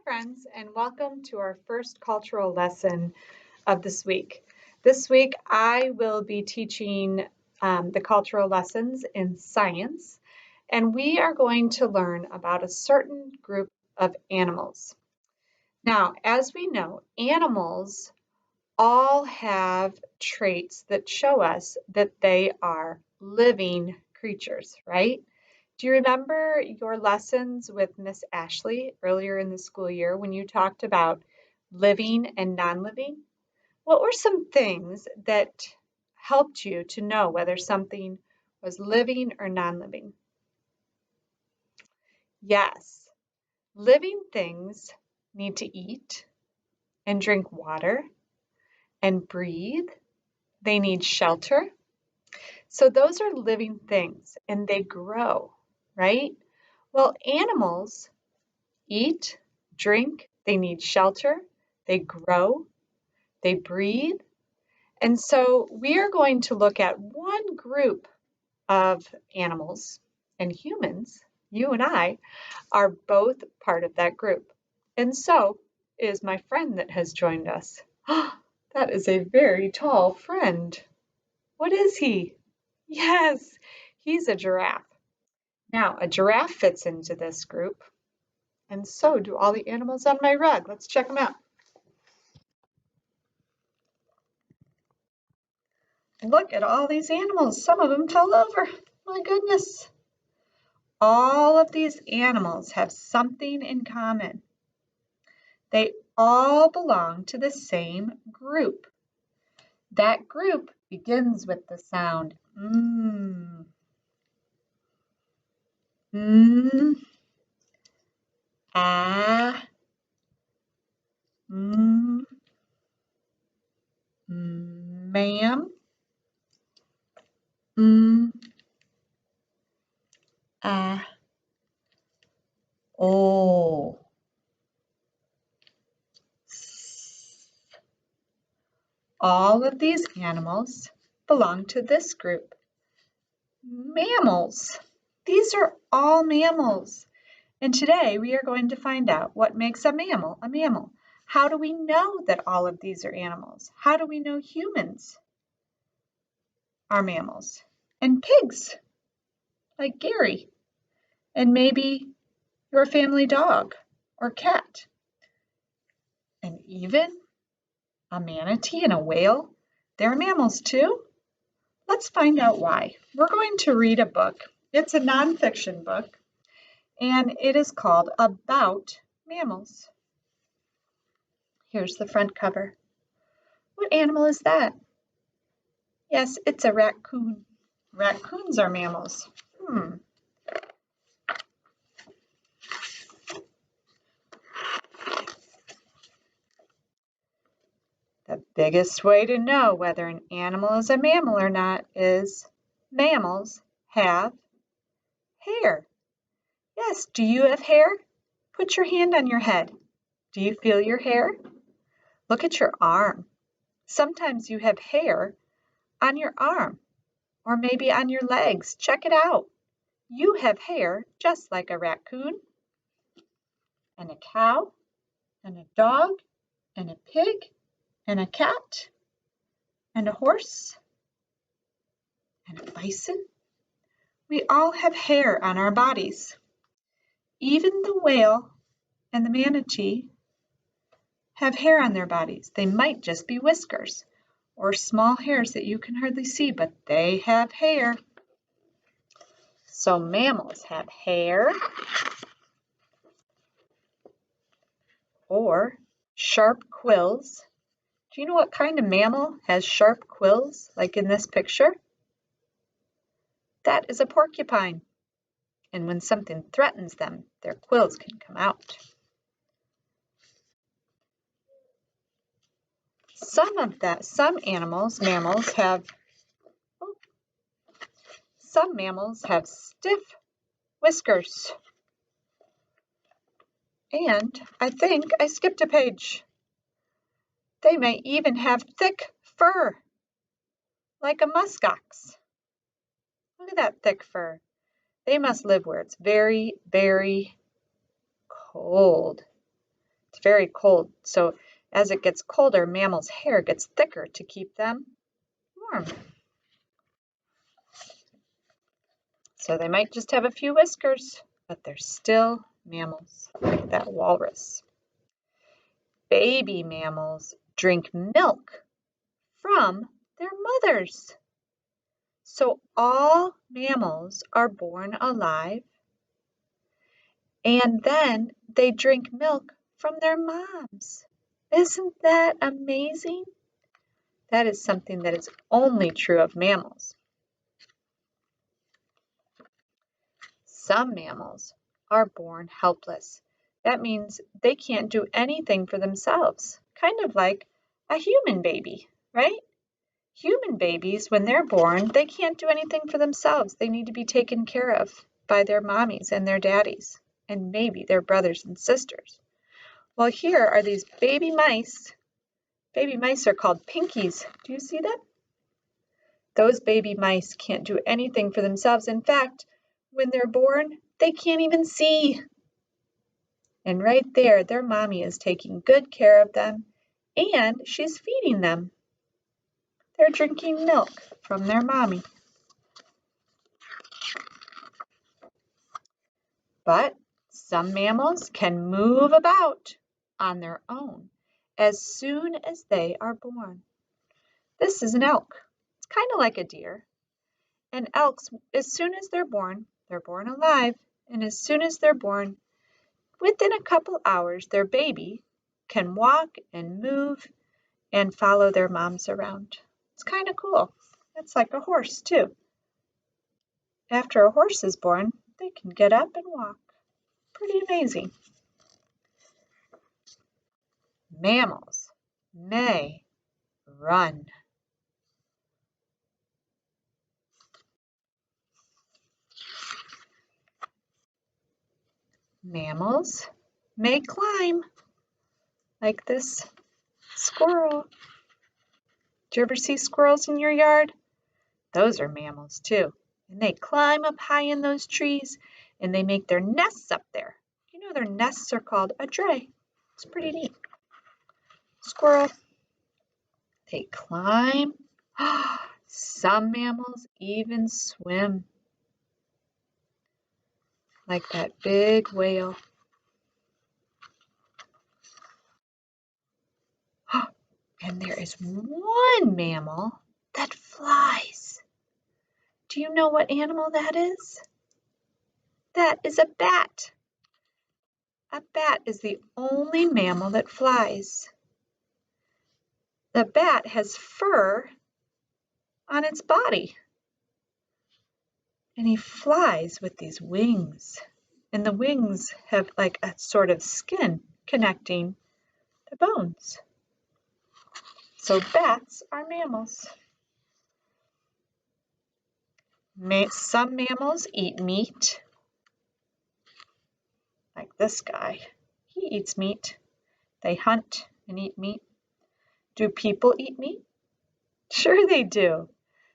Friends, and welcome to our first cultural lesson of this week. This week, I will be teaching the cultural lessons in science, and we are going to learn about a certain group of animals. Now, as we know, animals all have traits that show us that they are living creatures, right? Do you remember your lessons with Miss Ashley earlier in the school year when you talked about living and non-living? What were some things that helped you to know whether something was living or non-living? Yes, living things need to eat and drink water and breathe. They need shelter. So those are living things and they grow, right? Well, animals eat, drink, they need shelter, they grow, they breathe. And so we are going to look at one group of animals, and humans, you and I, are both part of that group. And so is my friend that has joined us. That is a very tall friend. What is he? Yes, he's a giraffe. Now, a giraffe fits into this group, and so do all the animals on my rug. Let's check them out. Look at all these animals. Some of them fell over. My goodness. All of these animals have something in common. They all belong to the same group. That group begins with the sound mm, mm, ah, mm, ma'am, mm, ah, oh. All of these animals belong to this group. Mammals. These are all mammals. And today we are going to find out what makes a mammal a mammal. How do we know that all of these are animals? How do we know humans are mammals? And pigs, like Gary, and maybe your family dog or cat. And even a manatee and a whale, they're mammals too. Let's find out why. We're going to read a book. It's a nonfiction book, and it is called About Mammals. Here's the front cover. What animal is that? Yes, it's a raccoon. Raccoons are mammals. The biggest way to know whether an animal is a mammal or not is mammals have hair. Yes, do you have hair? Put your hand on your head. Do you feel your hair? Look at your arm. Sometimes you have hair on your arm or maybe on your legs. Check it out. You have hair just like a raccoon and a cow and a dog and a pig and a cat and a horse and a bison. We all have hair on our bodies. Even the whale and the manatee have hair on their bodies. They might just be whiskers or small hairs that you can hardly see, but they have hair. So mammals have hair or sharp quills. Do you know what kind of mammal has sharp quills, like in this picture? That is a porcupine. And when something threatens them, their quills can come out. Some mammals have stiff whiskers. And I think I skipped a page. They may even have thick fur, like a muskox. Look at that thick fur. They must live where it's very, very cold. It's very cold. So as it gets colder, mammals' hair gets thicker to keep them warm. So they might just have a few whiskers, but they're still mammals, like that walrus. Baby mammals drink milk from their mothers. So all mammals are born alive and then they drink milk from their moms. Isn't that amazing? That is something that is only true of mammals. Some mammals are born helpless. That means they can't do anything for themselves, kind of like a human baby, right? Human babies, when they're born, they can't do anything for themselves. They need to be taken care of by their mommies and their daddies, and maybe their brothers and sisters. Well, here are these baby mice. Baby mice are called pinkies. Do you see that? Those baby mice can't do anything for themselves. In fact, when they're born, they can't even see. And right there, their mommy is taking good care of them, and she's feeding them. They're drinking milk from their mommy. But some mammals can move about on their own as soon as they are born. This is an elk. It's kind of like a deer. And elks, as soon as they're born alive, and as soon as they're born, within a couple hours, their baby can walk and move and follow their moms around. It's kind of cool. It's like a horse, too. After a horse is born, they can get up and walk. Pretty amazing. Mammals may run. Mammals may climb, like this squirrel. Do you ever see squirrels in your yard? Those are mammals too. And they climb up high in those trees and they make their nests up there. You know their nests are called a dray. It's pretty neat. Squirrel. They climb. Some mammals even swim. Like that big whale. And there is one mammal that flies. Do you know what animal that is? That is a bat. A bat is the only mammal that flies. The bat has fur on its body. And he flies with these wings. And the wings have like a sort of skin connecting the bones. So bats are mammals. Some mammals eat meat, like this guy. He eats meat. They hunt and eat meat. Do people eat meat? Sure they do.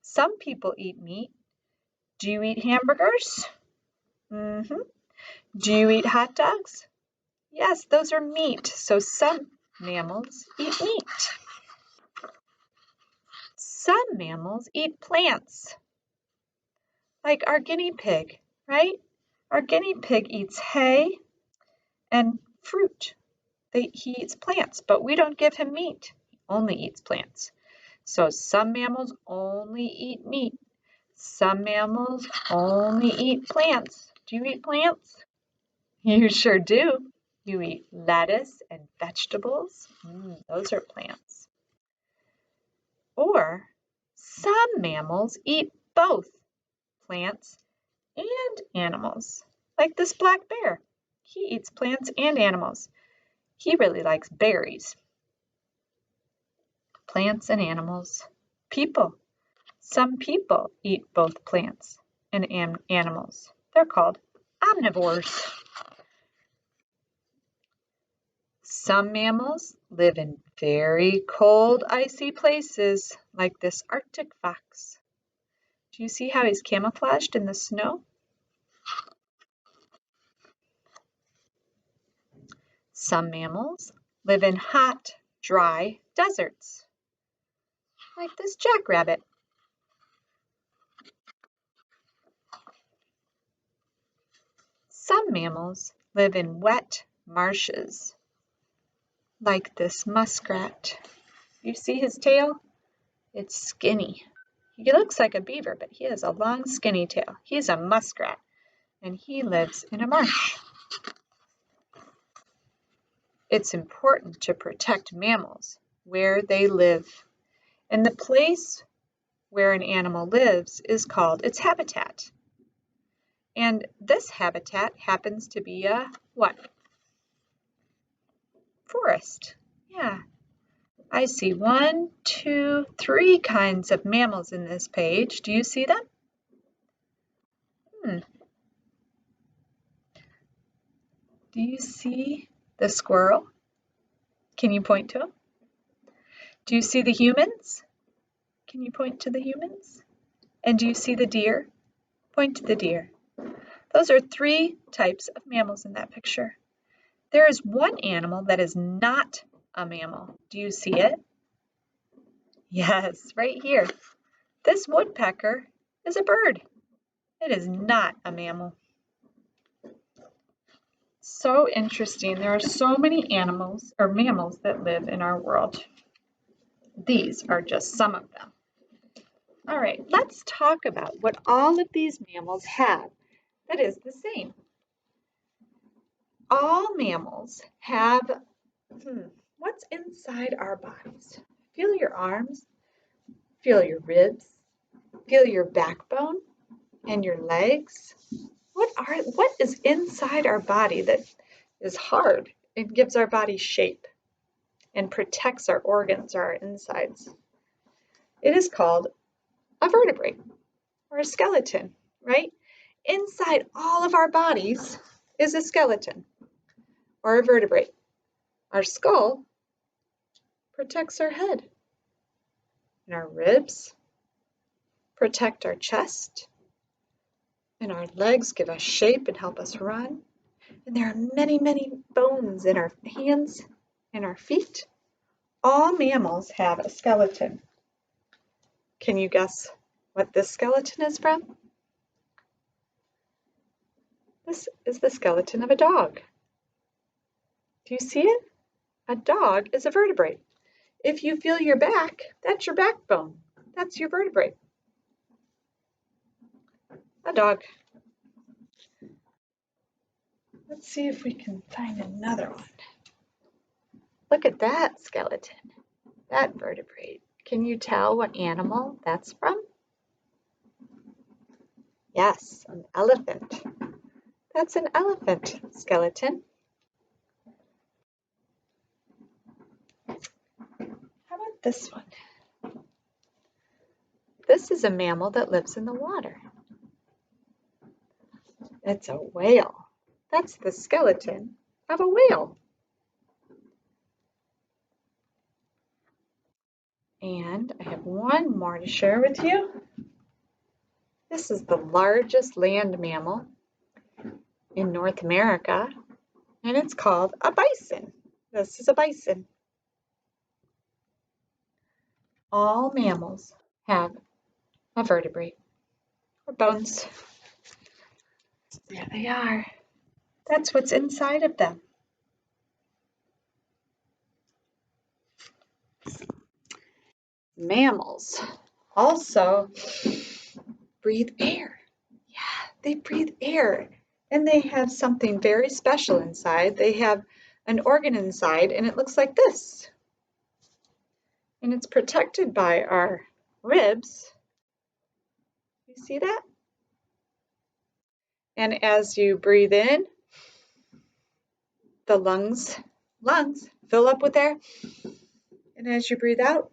Some people eat meat. Do you eat hamburgers? Mm-hmm. Do you eat hot dogs? Yes, those are meat. So some mammals eat meat. Some mammals eat plants, like our guinea pig, right? Our guinea pig eats hay and fruit. He eats plants, but we don't give him meat. He only eats plants. So some mammals only eat meat. Some mammals only eat plants. Do you eat plants? You sure do. You eat lettuce and vegetables. Those are plants. Or some mammals eat both plants and animals, like this black bear. He eats plants and animals. He really likes berries. Plants and animals. People. Some people eat both plants and animals. They're called omnivores. Some mammals live in very cold, icy places, like this Arctic fox. Do you see how he's camouflaged in the snow? Some mammals live in hot, dry deserts, like this jackrabbit. Some mammals live in wet marshes, like this muskrat. You see his tail? It's skinny. He looks like a beaver, but he has a long, skinny tail. He's a muskrat, and he lives in a marsh. It's important to protect mammals where they live, and the place where an animal lives is called its habitat. And this habitat happens to be a what? Forest. Yeah. I see 1, 2, 3 kinds of mammals in this page. Do you see them? Do you see the squirrel? Can you point to him? Do you see the humans? Can you point to the humans? And do you see the deer? Point to the deer. Those are 3 types of mammals in that picture. There is one animal that is not a mammal. Do you see it? Yes, right here. This woodpecker is a bird. It is not a mammal. So interesting. There are so many animals or mammals that live in our world. These are just some of them. All right, let's talk about what all of these mammals have that is the same. All mammals have, what's inside our bodies? Feel your arms, feel your ribs, feel your backbone and your legs. What is inside our body that is hard and gives our body shape and protects our organs, our insides? It is called a vertebrae or a skeleton, right? Inside all of our bodies is a skeleton or a vertebrae. Our skull protects our head, and our ribs protect our chest, and our legs give us shape and help us run. And there are many, many bones in our hands and our feet. All mammals have a skeleton. Can you guess what this skeleton is from? This is the skeleton of a dog. Do you see it? A dog is a vertebrae. If you feel your back, that's your backbone. That's your vertebrae. A dog. Let's see if we can find another one. Look at that skeleton, that vertebrae. Can you tell what animal that's from? Yes, an elephant. That's an elephant skeleton. How about this one? This is a mammal that lives in the water. It's a whale. That's the skeleton of a whale. And I have one more to share with you. This is the largest land mammal in North America, and it's called a bison. This is a bison. All mammals have a vertebrae or bones. There they are. That's what's inside of them. Mammals also breathe air. Yeah, they breathe air. And they have something very special inside. They have an organ inside, and it looks like this. And it's protected by our ribs. You see that? And as you breathe in, the lungs fill up with air. And as you breathe out,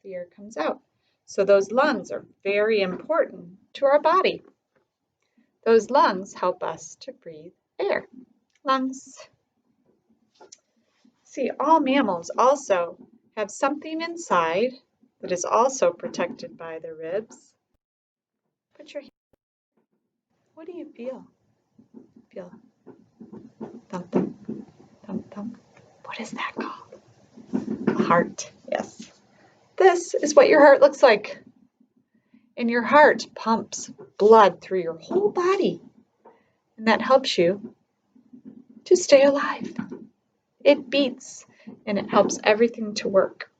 the air comes out. So those lungs are very important to our body. Those lungs help us to breathe air. Lungs. See, all mammals also have something inside that is also protected by the ribs. Put your hand. What do you feel? Feel something. is that called? A heart, yes. This is what your heart looks like. And your heart pumps blood through your whole body. And that helps you to stay alive. It beats and it helps everything to work.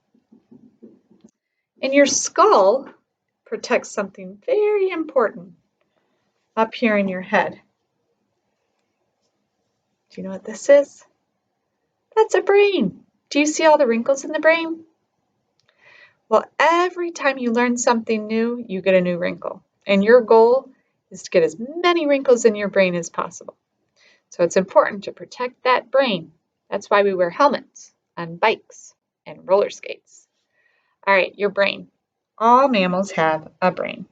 And your skull protects something very important up here in your head. Do you know what this is? That's a brain. Do you see all the wrinkles in the brain? Well, every time you learn something new, you get a new wrinkle. And your goal is to get as many wrinkles in your brain as possible. So it's important to protect that brain. That's why we wear helmets on bikes and roller skates. All right, your brain. All mammals have a brain,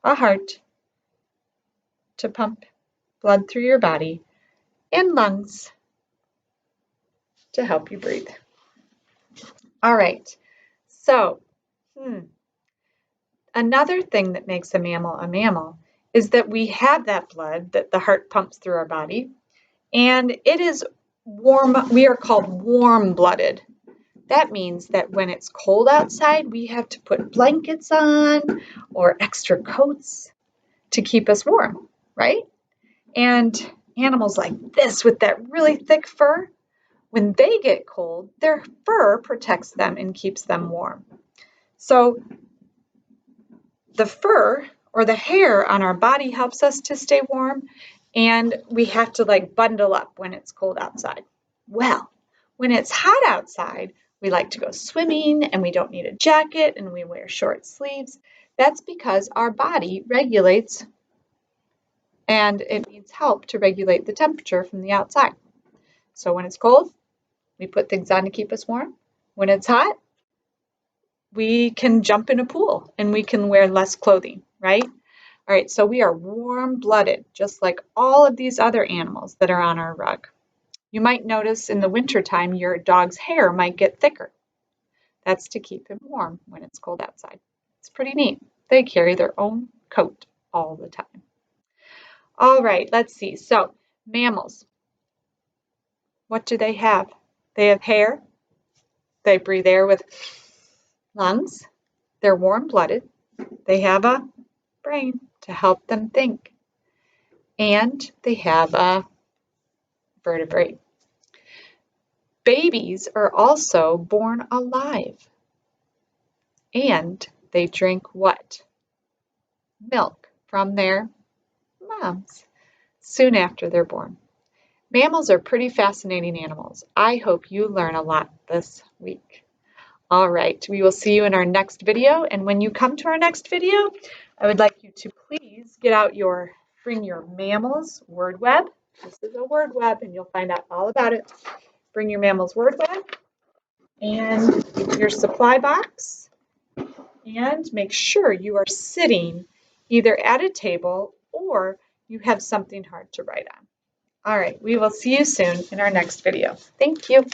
a heart to pump blood through your body, and lungs to help you breathe. All right, so another thing that makes a mammal is that we have that blood that the heart pumps through our body, and it is warm. We are called warm-blooded. That means that when it's cold outside, we have to put blankets on or extra coats to keep us warm, right? And animals like this with that really thick fur, when they get cold, their fur protects them and keeps them warm. So the fur or the hair on our body helps us to stay warm, and we have to like bundle up when it's cold outside. Well, when it's hot outside, we like to go swimming and we don't need a jacket and we wear short sleeves. That's because our body regulates and it needs help to regulate the temperature from the outside. So when it's cold, we put things on to keep us warm. When it's hot, we can jump in a pool and we can wear less clothing, right? All right, so we are warm-blooded, just like all of these other animals that are on our rug. You might notice in the wintertime your dog's hair might get thicker. That's to keep him warm when it's cold outside. It's pretty neat. They carry their own coat all the time. All right, let's see. So mammals, what do they have? They have hair. They breathe air with lungs. They're warm-blooded. They have a brain to help them think. And they have a vertebrae. Babies are also born alive. And they drink what? Milk from their moms soon after they're born. Mammals are pretty fascinating animals. I hope you learn a lot this week. All right, we will see you in our next video. And when you come to our next video, I would like you to please bring your mammals word web. This is a word web and you'll find out all about it. Bring your mammals word web and your supply box. And make sure you are sitting either at a table or you have something hard to write on. All right, we will see you soon in our next video. Thank you.